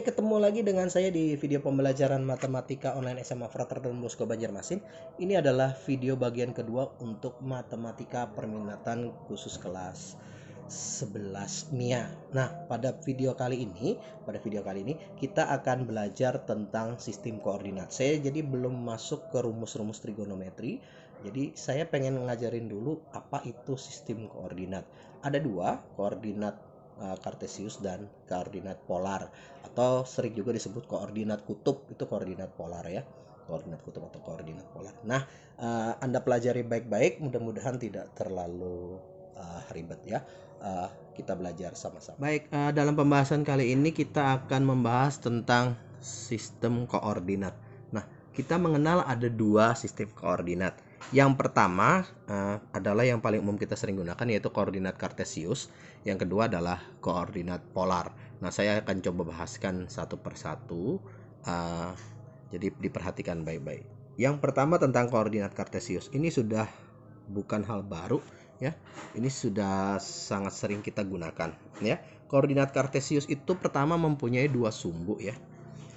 ketemu lagi dengan saya di video pembelajaran matematika online SMA Frater Don Bosco Banjarmasin. Ini adalah video bagian kedua untuk matematika perminatan khusus kelas 11 MIA. Nah, pada video kali ini kita akan belajar tentang sistem koordinat. Saya jadi belum masuk ke rumus-rumus trigonometri. Jadi saya pengen ngajarin dulu apa itu sistem koordinat. Ada dua, koordinat Kartesius dan koordinat polar, atau sering juga disebut koordinat kutub. Itu koordinat polar ya, koordinat kutub atau koordinat polar. Nah, Anda pelajari baik-baik, mudah-mudahan tidak terlalu ribet ya. Kita belajar sama-sama. Baik, dalam pembahasan kali ini kita akan membahas tentang sistem koordinat. Nah, kita mengenal ada dua sistem koordinat. Yang pertama adalah yang paling umum kita sering gunakan, yaitu koordinat Kartesius. Yang kedua adalah koordinat polar. Nah, saya akan coba bahaskan satu persatu. Jadi diperhatikan baik-baik. Yang pertama tentang koordinat Kartesius. Ini sudah bukan hal baru ya. Ini sudah sangat sering kita gunakan ya. Koordinat Kartesius itu pertama mempunyai dua sumbu ya,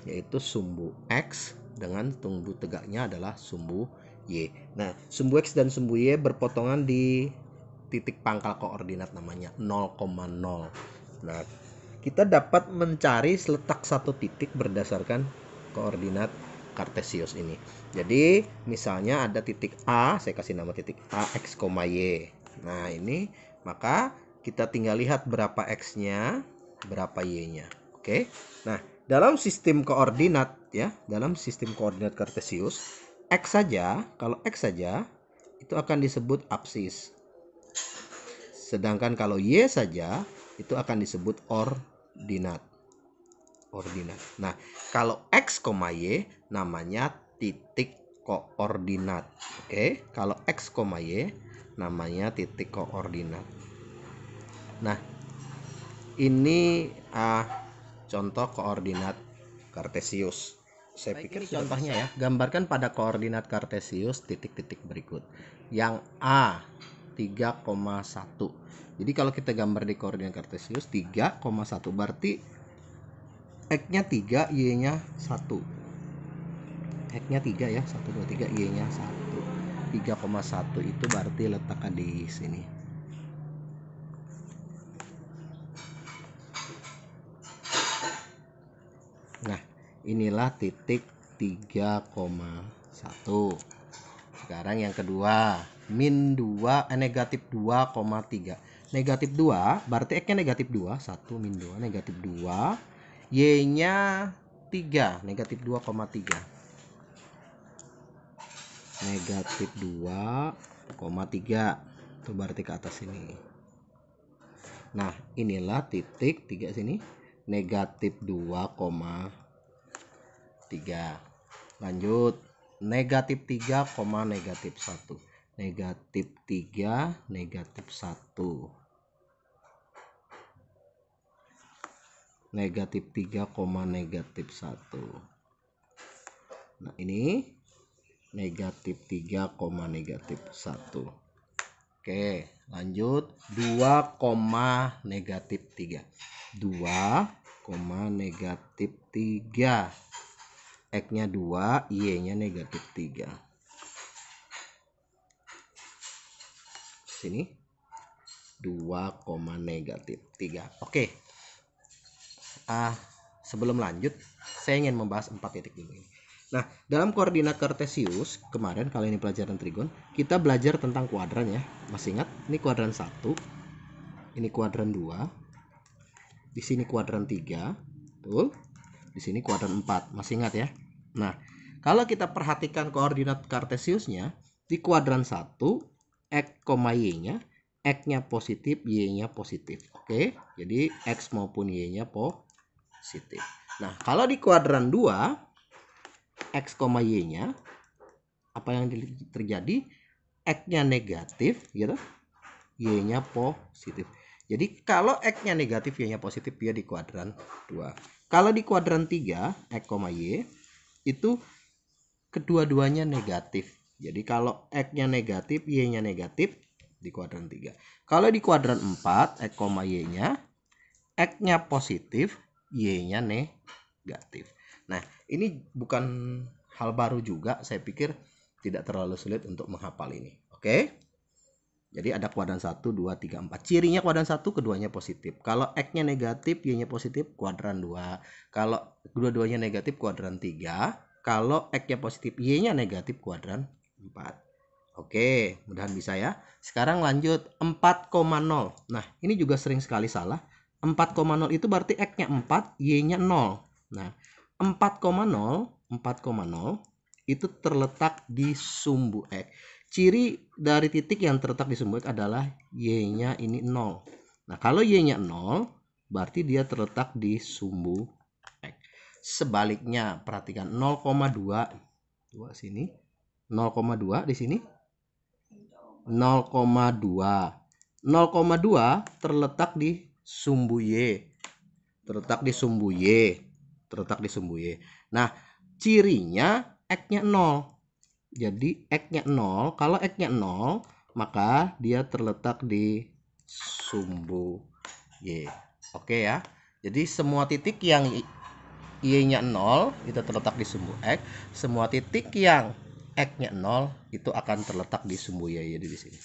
yaitu sumbu X dengan sumbu tegaknya adalah sumbu Y. Nah, sumbu X dan sumbu Y berpotongan di titik pangkal koordinat namanya 0,0. Nah, kita dapat mencari letak satu titik berdasarkan koordinat Kartesius ini. Jadi, misalnya ada titik A, saya kasih nama titik A, X, Y. Nah, ini maka kita tinggal lihat berapa X-nya, berapa Y-nya. Oke. Nah, dalam sistem koordinat ya, dalam sistem koordinat Kartesius, X saja, kalau X saja itu akan disebut absis. Sedangkan kalau Y saja itu akan disebut ordinat. Nah, kalau X, Y namanya titik koordinat. Oke, kalau X, Y namanya titik koordinat. Nah, ini contoh koordinat Kartesius. Saya pikir contohnya ya, gambarkan pada koordinat Kartesius titik-titik berikut. Yang A 3,1. Jadi kalau kita gambar di koordinat Kartesius 3,1 berarti X-nya 3, Y-nya 1. X-nya 3 ya, 1 2 3, Y-nya 1. 3,1 itu berarti letakkan di sini. Nah, inilah titik 3,1. Sekarang yang kedua, min 2 negatif 2,3. Negatif 2 berarti X-nya negatif 2, 1 min 2 negatif 2, Y-nya 3, negatif 2,3. Negatif 2,3. Itu berarti ke atas ini. Nah, inilah titik 3 sini, negatif 2,3. Lanjut, negatif 3, negatif 1. Negatif 3, negatif 1. Negatif 3, negatif 1. Nah, ini negatif 3, negatif 1. Oke, lanjut 2, negatif 3. 2, negatif 3. X-nya 2, Y-nya negatif 3. Sini 2, negatif 3. Oke. Sebelum lanjut, saya ingin membahas 4 titik dulu ini. Nah, dalam koordinat Kartesius, kemarin kali ini pelajaran trigon, kita belajar tentang kuadran ya. Masih ingat? Ini kuadran 1, ini kuadran 2, di sini kuadran 3, betul? Di sini kuadran 4, masih ingat ya? Nah, kalau kita perhatikan koordinat Kartesiusnya, di kuadran 1, X, Y-nya, X-nya positif, Y-nya positif. Oke, jadi X maupun Y-nya positif. Nah, kalau di kuadran 2, X, Y-nya, apa yang terjadi? X-nya negatif, gitu, Y-nya positif. Jadi kalau X-nya negatif, Y-nya positif, ya di kuadran 2. Kalau di kuadran 3, X, Y, itu kedua-duanya negatif. Jadi kalau X-nya negatif, Y-nya negatif di kuadran 3. Kalau di kuadran 4, X, Y-nya, X-nya positif, Y-nya negatif. negatif. Nah, ini bukan hal baru juga, saya pikir tidak terlalu sulit untuk menghafal ini. Oke? Jadi ada kuadran 1, 2, 3, 4. Cirinya kuadran 1 keduanya positif. Kalau X-nya negatif, Y-nya positif, kuadran 2. Kalau dua-duanya negatif, kuadran 3. Kalau X-nya positif, Y-nya negatif, kuadran 4. Oke, mudahan bisa ya. Sekarang lanjut 4,0. Nah, ini juga sering sekali salah. 4,0 itu berarti X-nya 4, Y-nya 0. Nah, 4,0 itu terletak di sumbu X. Ciri dari titik yang terletak di sumbu X adalah Y-nya ini 0. Nah, kalau Y-nya 0, berarti dia terletak di sumbu X. Sebaliknya, perhatikan 0,2 sini, 0,2 di sini, 0,2. 0,2 terletak di sumbu Y. Terletak di sumbu Y. Nah, cirinya X-nya 0. Jadi X-nya 0, kalau X-nya 0, maka dia terletak di sumbu Y. Oke ya. Jadi semua titik yang Y-nya 0 itu terletak di sumbu X, semua titik yang X-nya 0 itu akan terletak di sumbu Y, jadi di sini.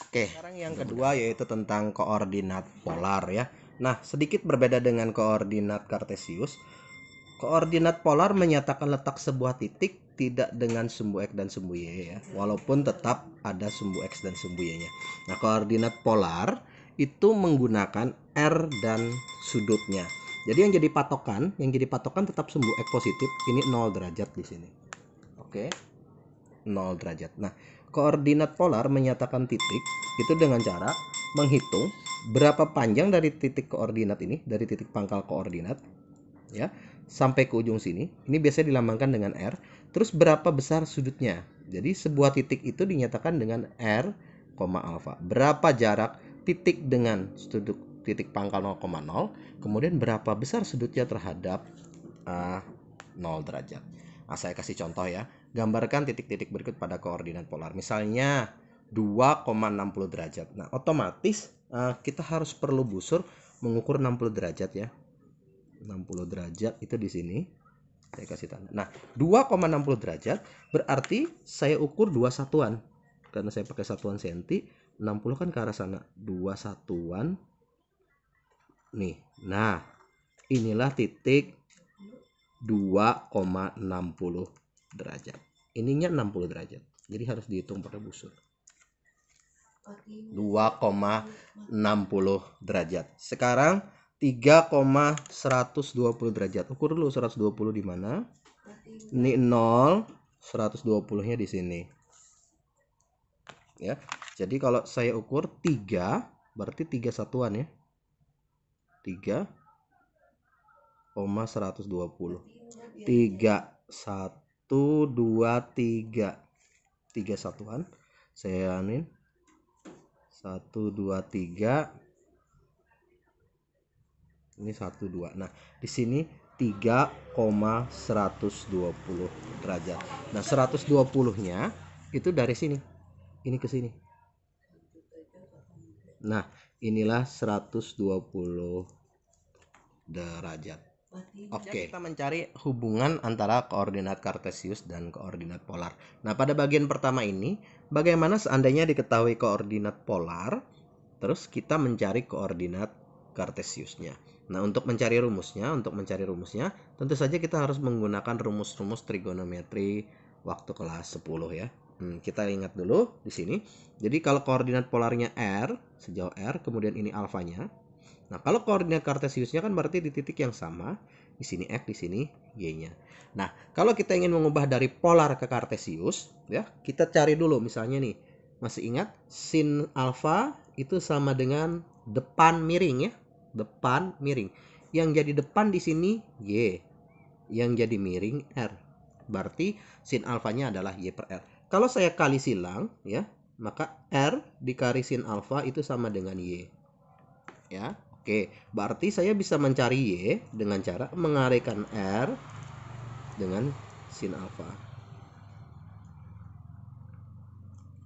Oke, sekarang yang kedua yaitu tentang koordinat polar ya. Nah, sedikit berbeda dengan koordinat kartesius. Koordinat polar menyatakan letak sebuah titik tidak dengan sumbu X dan sumbu Y ya, walaupun tetap ada sumbu X dan sumbu Y-nya. Nah, koordinat polar itu menggunakan R dan sudutnya. Jadi yang jadi patokan tetap sumbu X positif, ini 0 derajat di sini. Oke. 0 derajat. Nah, koordinat polar menyatakan titik itu dengan cara menghitung berapa panjang dari titik koordinat ini, dari titik pangkal koordinat ya, sampai ke ujung sini. Ini biasanya dilambangkan dengan R. Terus berapa besar sudutnya. Jadi sebuah titik itu dinyatakan dengan R, alfa. Berapa jarak titik dengan sudut titik pangkal 0,0, kemudian berapa besar sudutnya terhadap 0 derajat. Nah, saya kasih contoh ya. Gambarkan titik-titik berikut pada koordinat polar. Misalnya 2,60 derajat. Nah, otomatis kita harus perlu busur mengukur 60 derajat ya. 60 derajat itu di sini. Saya kasih tanda. Nah, 2,60 derajat berarti saya ukur 2 satuan. Karena saya pakai satuan senti, 60 kan ke arah sana. 2 satuan. Nih. Nah, inilah titik 2,60 derajat. Ininya 60 derajat. Jadi harus dihitung pakai busur. 2,60 derajat. Sekarang 3,120 derajat. Ukur dulu 120 di mana? Ini 0, 120-nya di sini. Ya. Jadi kalau saya ukur 3, berarti 3 satuan ya. 3,120. 3, 1, 2, 3. 3 satuan. Saya anin 1, 2, 3. Ini 1, 2. Nah, di sini 3,120 derajat. Nah, 120-nya itu dari sini. Ini ke sini. Nah, inilah 120 derajat. Oke, kita mencari hubungan antara koordinat kartesius dan koordinat polar. Nah, pada bagian pertama ini, bagaimana seandainya diketahui koordinat polar, terus kita mencari koordinat kartesiusnya. Nah, untuk mencari rumusnya, tentu saja kita harus menggunakan rumus-rumus trigonometri waktu kelas 10 ya. Kita ingat dulu di sini. Jadi kalau koordinat polarnya R, sejauh R, kemudian ini alfanya. Nah, kalau koordinat kartesiusnya kan berarti di titik yang sama. Di sini X, di sini Y-nya. Nah, kalau kita ingin mengubah dari polar ke kartesius, ya, kita cari dulu misalnya nih. Masih ingat sin alfa itu sama dengan depan miring ya. Depan miring. Yang jadi depan di sini Y. Yang jadi miring R. Berarti sin alfanya adalah Y per R. Kalau saya kali silang ya, maka R dikali sin alfa itu sama dengan Y. Ya. Oke, berarti saya bisa mencari Y dengan cara mengalihkan R dengan sin alfa.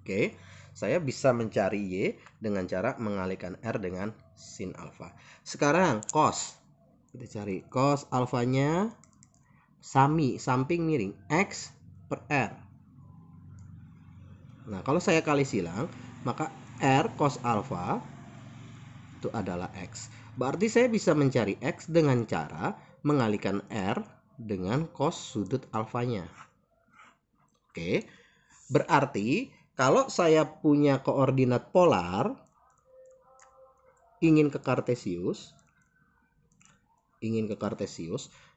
Oke, saya bisa mencari Y dengan cara mengalihkan R dengan sin alfa. Sekarang cos. Kita cari cos alfanya samping miring X per R. Nah, kalau saya kali silang, maka R cos alfa itu adalah X. Berarti saya bisa mencari X dengan cara mengalihkan R dengan cos sudut alfanya. Oke, berarti kalau saya punya koordinat polar, ingin ke Kartesius,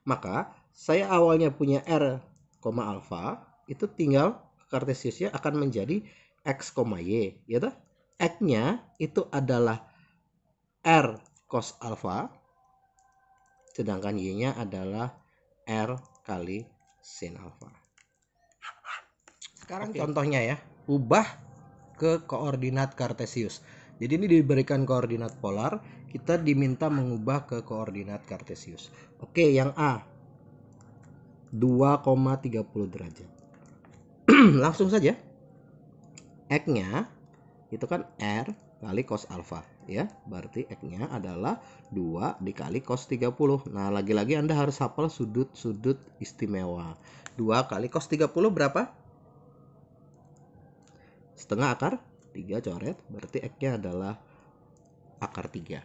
maka saya awalnya punya R, alfa, itu tinggal Kartesiusnya akan menjadi X, Y, ya toh? X-nya itu adalah R cos alfa, sedangkan Y-nya adalah R kali sin alfa. Sekarang contohnya ya, ubah ke koordinat Kartesius. Jadi ini diberikan koordinat polar, kita diminta mengubah ke koordinat Kartesius. Oke, yang A 2,30 derajat. Langsung saja. X-nya itu kan R kali cos alfa ya. Berarti X-nya adalah 2 dikali cos 30. Nah, lagi-lagi Anda harus hafal sudut-sudut istimewa. 2 kali cos 30 berapa? Setengah akar 3 coret, berarti X-nya adalah akar 3.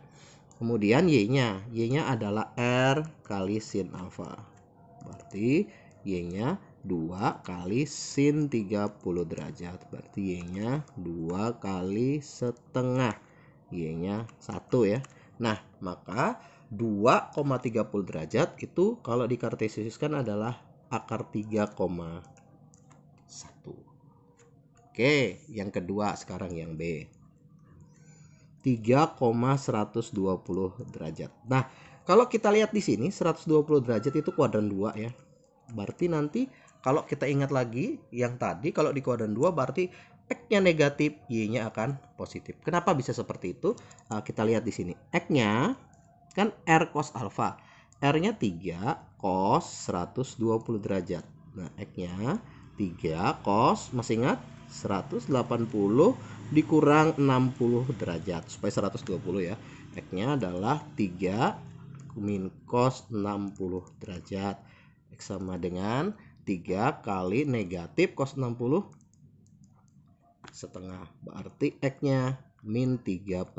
Kemudian Y-nya adalah R kali sin alfa. Berarti Y-nya 2 kali sin 30 derajat. Berarti Y-nya 2 kali setengah. Y-nya 1 ya. Nah, maka 2,30 derajat itu kalau dikartesiuskan adalah akar 3,1. Oke, yang kedua sekarang yang B. 3,120 derajat. Nah, kalau kita lihat di sini 120 derajat itu kuadran 2 ya. Berarti nanti kalau kita ingat lagi yang tadi, kalau di kuadran 2 berarti X-nya negatif, Y-nya akan positif. Kenapa bisa seperti itu? Kita lihat di sini. X-nya kan R cos alfa. R-nya 3 cos 120 derajat. Nah, X-nya 3 cos, masih ingat? 180 dikurang 60 derajat supaya 120 ya. X-nya adalah 3 min cos 60 derajat. X sama dengan 3 kali negatif cos 60 setengah. Berarti X-nya min 3/2.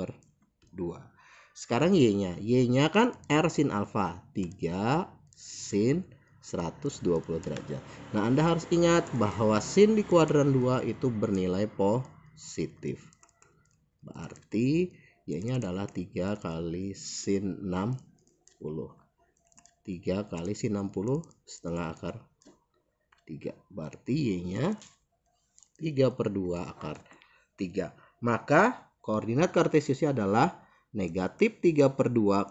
Sekarang Y-nya kan R sin alfa, 3 sin 120 derajat. Nah, Anda harus ingat bahwa sin di kuadran 2 itu bernilai positif. Berarti Y-nya adalah 3 kali sin 60. 3 kali sin 60 setengah akar 3. Berarti Y-nya 3/2 akar 3. Maka koordinat Kartesiusnya adalah negatif 3/2,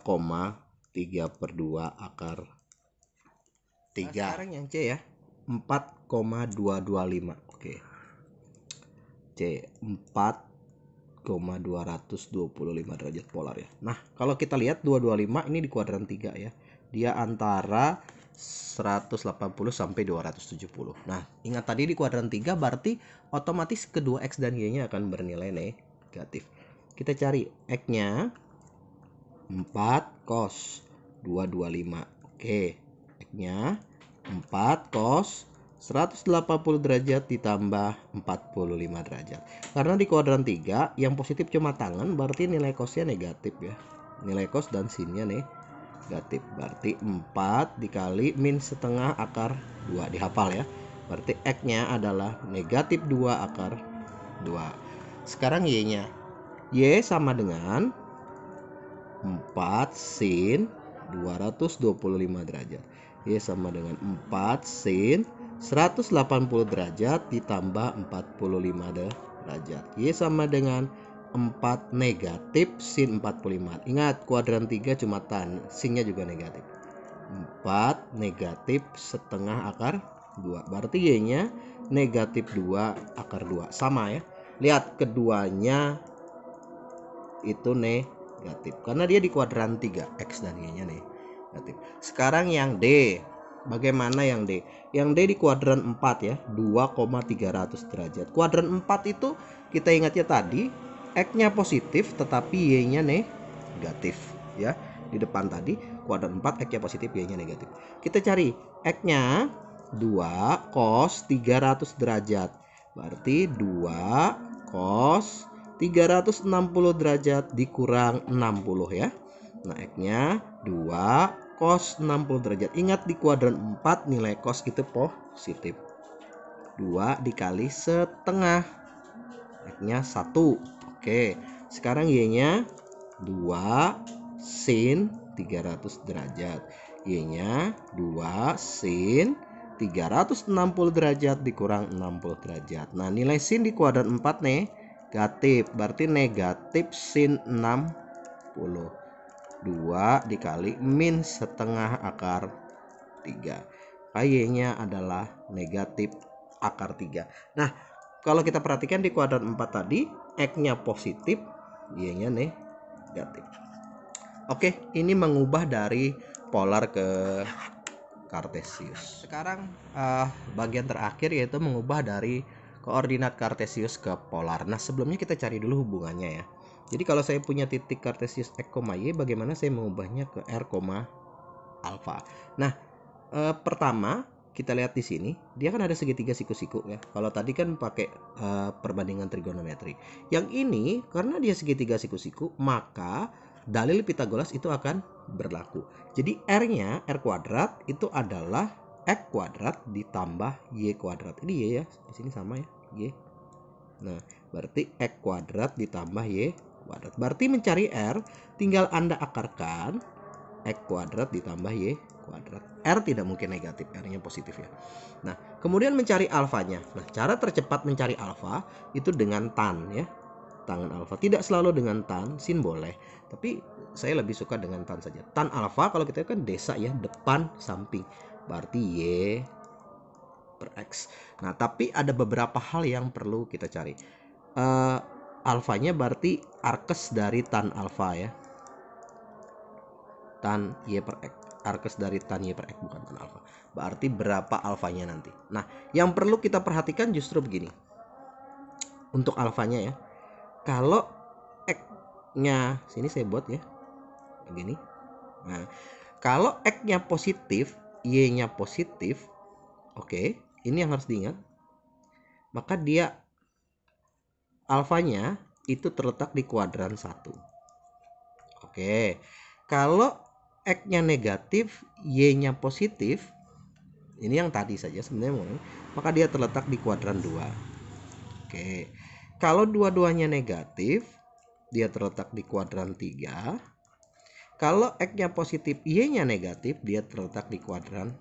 3/2 akar 3. Nah, sekarang yang C ya, 4,225. Oke. C 4,225 derajat polar ya. Nah, kalau kita lihat 225 ini di kuadran 3 ya. Dia antara 180 sampai 270. Nah, ingat tadi di kuadran 3 berarti otomatis kedua X dan Y-nya akan bernilai negatif. Kita cari X-nya 4 cos 225. Oke. X-nya 4 cos 180 derajat ditambah 45 derajat. Karena di kuadran 3 yang positif cuma tangan, berarti nilai cosnya negatif ya. Nilai cos dan sinnya negatif. Berarti 4 dikali min setengah akar 2. Dihafal ya. Berarti X-nya adalah negatif 2 akar 2. Sekarang Y-nya. Y sama dengan 4 sin 225 derajat. Y sama dengan 4 sin 180 derajat ditambah 45 derajat. Y sama dengan 4 negatif sin 45. Ingat kuadran 3 cuma sinnya juga negatif. 4 negatif setengah akar 2. Berarti Y-nya negatif 2 akar 2. Sama ya. Lihat keduanya itu negatif karena dia di kuadran 3, X dan Y-nya negatif. Sekarang yang D. Bagaimana yang D? Yang D di kuadran 4 ya, 2,300 derajat. Kuadran 4 itu kita ingatnya tadi X-nya positif tetapi Y-nya negatif ya. di depan tadi kuadran 4 X-nya positif, Y-nya negatif. Kita cari X-nya 2 cos 300 derajat. Berarti 2 cos 360 derajat dikurang 60 ya. Nah, X-nya 2 cos 60 derajat. Ingat di kuadran 4 nilai cos itu positif. 2 dikali setengah. X-nya 1. Oke, sekarang Y-nya 2 sin 300 derajat. Y-nya 2 sin 360 derajat dikurang 60 derajat. Nah, nilai sin di kuadran 4 negatif. Berarti negatif sin 60. 2 dikali min setengah akar 3. Y-nya adalah negatif akar 3. Nah, kalau kita perhatikan di kuadran 4 tadi, X-nya positif, Y-nya negatif. Oke, ini mengubah dari polar ke kartesius. Sekarang bagian terakhir yaitu mengubah dari koordinat kartesius ke polar. Nah, sebelumnya kita cari dulu hubungannya ya. Jadi kalau saya punya titik kartesius X, Y, bagaimana saya mengubahnya ke R, alfa. Nah, pertama kita lihat di sini, dia kan ada segitiga siku-siku ya. Kalau tadi kan pakai perbandingan trigonometri. Yang ini karena dia segitiga siku-siku, maka dalil Pitagoras itu akan berlaku. Jadi R-nya, R kuadrat itu adalah X kuadrat ditambah Y kuadrat. Ini Y ya, di sini sama ya, Y. Nah, berarti X kuadrat ditambah Y kuadrat. Berarti mencari R, tinggal Anda akarkan X kuadrat ditambah Y kuadrat. R tidak mungkin negatif, R-nya positif ya. Nah, kemudian mencari alfanya. Nah, cara tercepat mencari alfa itu dengan tan ya. Tangan alfa. Tidak selalu dengan tan, sin boleh. Tapi saya lebih suka dengan tan saja. Tan alfa kalau kita kan desa ya, depan samping. Berarti Y per X. Nah, tapi ada beberapa hal yang perlu kita cari. Alfanya berarti arkes dari tan alfa ya. Tan Y per X. Arkes dari tan Y per X, bukan tan alfa. Berarti berapa alfanya nanti. Nah, yang perlu kita perhatikan justru begini. Untuk alfanya ya. Kalau X-nya, sini saya buat ya. Begini. Nah, kalau X-nya positif, Y-nya positif. Oke, ini yang harus diingat. Maka dia alfanya itu terletak di kuadran 1. Oke. Kalau X-nya negatif, Y-nya positif, ini yang tadi saja sebenarnya, maka dia terletak di kuadran 2. Oke. Kalau dua-duanya negatif, dia terletak di kuadran 3. Kalau X-nya positif, Y-nya negatif, dia terletak di kuadran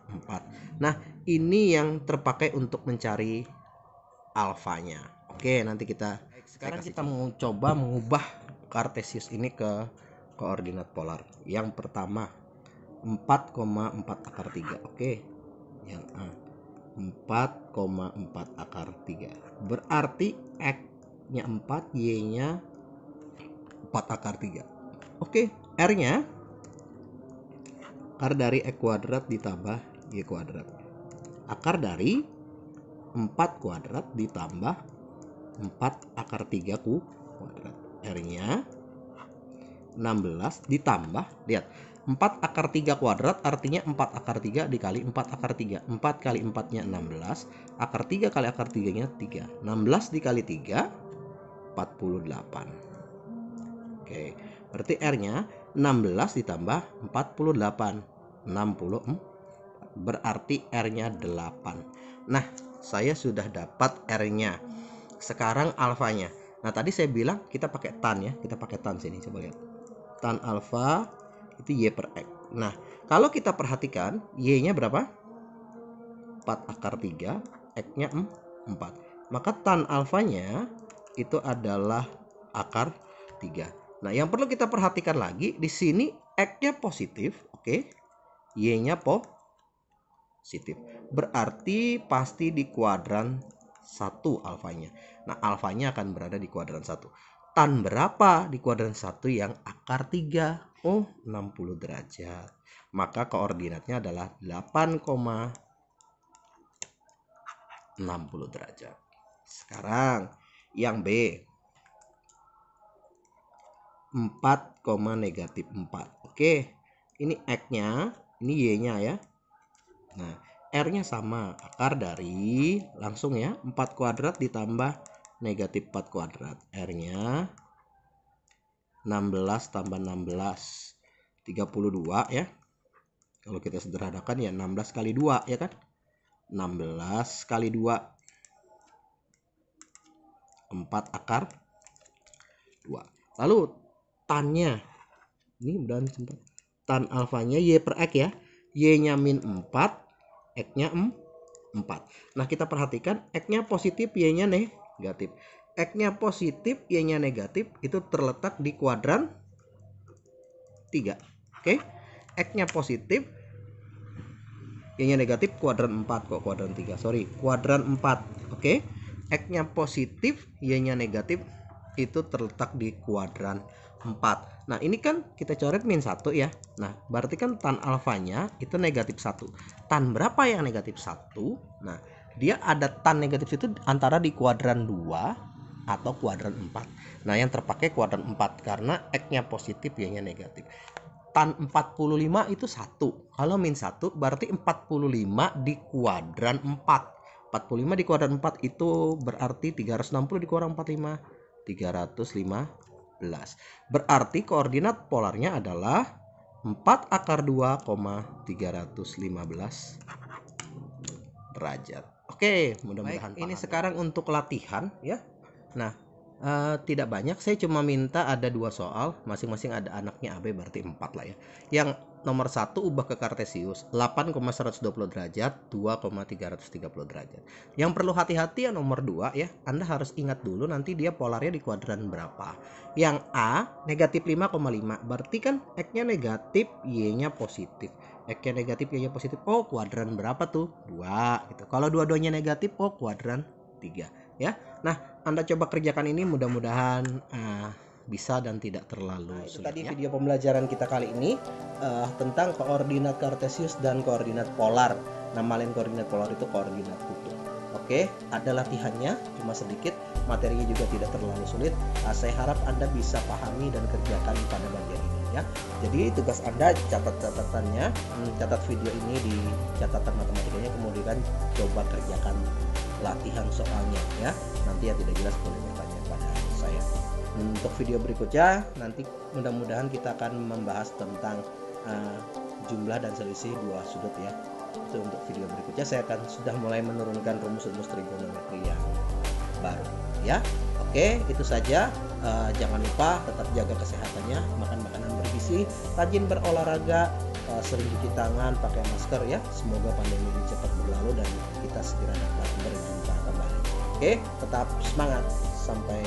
4. Nah, ini yang terpakai untuk mencari alfanya. Oke, nanti sekarang kita mau coba mengubah kartesius ini ke koordinat polar. Yang pertama 4,4 akar 3. Oke. Yang A 4,4 akar 3. Berarti X-nya 4, Y-nya 4 akar 3. Oke, R-nya akar dari X kuadrat ditambah Y kuadrat. Akar dari 4 kuadrat ditambah 4 akar 3 kuadrat. R-nya 16 ditambah, lihat, 4 akar 3 kuadrat artinya 4 akar 3 dikali 4 akar 3. 4 kali 4-nya 16. Akar 3 kali akar 3-nya 3. 16 dikali 3, 48. Oke, berarti R-nya 16 ditambah 48. 64. Berarti R-nya 8. Nah, saya sudah dapat R-nya. Sekarang alfanya. Nah, tadi saya bilang kita pakai tan ya. Kita pakai tan sini, coba lihat. Tan alfa itu Y per X. Nah, kalau kita perhatikan Y-nya berapa? 4 akar 3, X-nya 4. Maka tan alfanya itu adalah akar 3. Nah, yang perlu kita perhatikan lagi di sini X-nya positif, oke. Y-nya positif. Berarti pasti di kuadran 1 alfanya. Nah, alfanya akan berada di kuadran 1. Tan berapa di kuadran 1 yang akar 3? Oh, 60 derajat. Maka koordinatnya adalah 8,60 derajat. Sekarang yang B. 4, negatif 4. Oke, ini X-nya, ini Y-nya ya. Nah, R-nya sama, akar dari langsung ya 4 kuadrat ditambah negatif 4 kuadrat. R-nya 16 tambah 16, 32 ya. Kalau kita sederhanakan ya 16 kali 2 ya kan. 16 kali 2, 4 akar 2. Lalu tannya, ini mudahan sempat. Tan alfanya Y per X ya. Y-nya min 4, X-nya 4. Nah, kita perhatikan X-nya positif, Y-nya negatif. X-nya positif, Y-nya negatif, itu terletak di kuadran 3. Oke. X-nya positif, Y-nya negatif, kuadran 4 kok, kuadran 3. Sorry, kuadran 4. Oke. X-nya positif, Y-nya negatif, itu terletak di kuadran 4. Nah, ini kan kita coret min 1 ya. Nah, berarti kan tan alfanya itu negatif 1. Tan berapa yang negatif 1? Nah, dia ada tan negatif itu antara di kuadran 2 atau kuadran 4. Nah, yang terpakai kuadran 4 karena X-nya positif, Y-nya negatif. Tan 45 itu 1. Kalau min 1 berarti 45 di kuadran 4. 45 di kuadran 4 itu berarti 360 dikurang 45, 315. Berarti koordinat polarnya adalah 4 akar 2, 315 derajat. Oke, mudah-mudahan ini sekarang untuk latihan ya. Nah, tidak banyak, saya cuma minta ada 2 soal, masing-masing ada anaknya AB, berarti 4 lah ya. Yang nomor 1 ubah ke kartesius 8,120 derajat, 2,330 derajat. Yang perlu hati-hati yang nomor 2 ya, Anda harus ingat dulu nanti dia polarnya di kuadran berapa. Yang A negatif 5,5, berarti kan X-nya negatif, Y-nya positif. X-nya negatif, Y-nya positif, oh kuadran berapa tuh? 2 gitu. Kalau dua-duanya negatif, oh kuadran 3 ya. Nah, Anda coba kerjakan ini, mudah-mudahan bisa dan tidak terlalu sulit. Tadi video pembelajaran kita kali ini tentang koordinat kartesius dan koordinat polar. Nama lain koordinat polar itu koordinat kutub. Oke, ada latihannya, cuma sedikit, materinya juga tidak terlalu sulit. Saya harap Anda bisa pahami dan kerjakan pada bagian ini ya. Jadi tugas Anda catat catatannya, catat video ini di catatan matematikanya, kemudian coba kerjakan latihan soalnya ya. Nanti yang tidak jelas boleh bertanya pada saya. Untuk video berikutnya nanti mudah-mudahan kita akan membahas tentang jumlah dan selisih dua sudut ya. Itu untuk video berikutnya saya akan sudah mulai menurunkan rumus-rumus trigonometri yang baru ya. Oke, itu saja. Jangan lupa tetap jaga kesehatannya, makan makanan bergizi, rajin berolahraga, sering cuci tangan, pakai masker ya. Semoga pandemi ini cepat berlalu dan kita segera dapat berjumpa kembali. Oke, tetap semangat. Sampai